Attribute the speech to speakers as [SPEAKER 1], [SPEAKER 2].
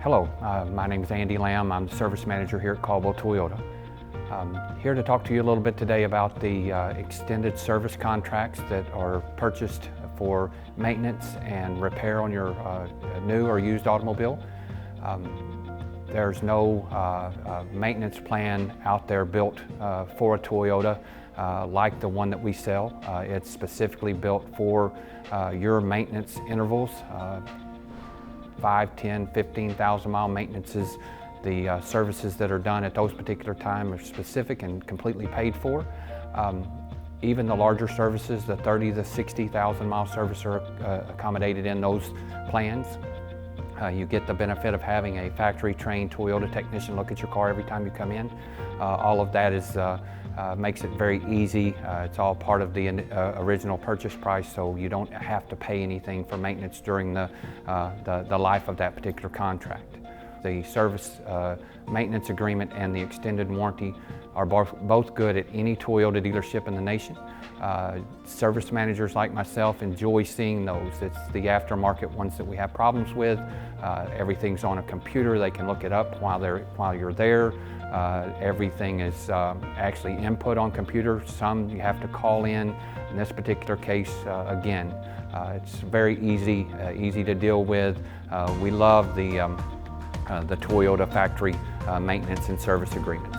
[SPEAKER 1] Hello, my name is Andy Lamb. I'm the service manager here at Caldwell Toyota. Here to talk to you a little bit today about the extended service contracts that are purchased for maintenance and repair on your new or used automobile. There's no maintenance plan out there built for a Toyota like the one that we sell. It's specifically built for your maintenance intervals. 5, 10, 15,000 mile maintenances. The services that are done at those particular times are specific and completely paid for. Even the larger services, the 30 to 60,000 mile service are accommodated in those plans. You get the benefit of having a factory trained Toyota technician look at your car every time you come in. All of that is makes it very easy. It's all part of the original purchase price, so you don't have to pay anything for maintenance during the life of that particular contract. The service maintenance agreement and the extended warranty are both good at any Toyota dealership in the nation. Service managers like myself enjoy seeing those. It's the aftermarket ones that we have problems with. Everything's on a computer. They can look it up while you're there. Everything is actually input on computer. Some you have to call in. In this particular case, again, it's very easy to deal with. We love the Toyota factory maintenance and service agreements.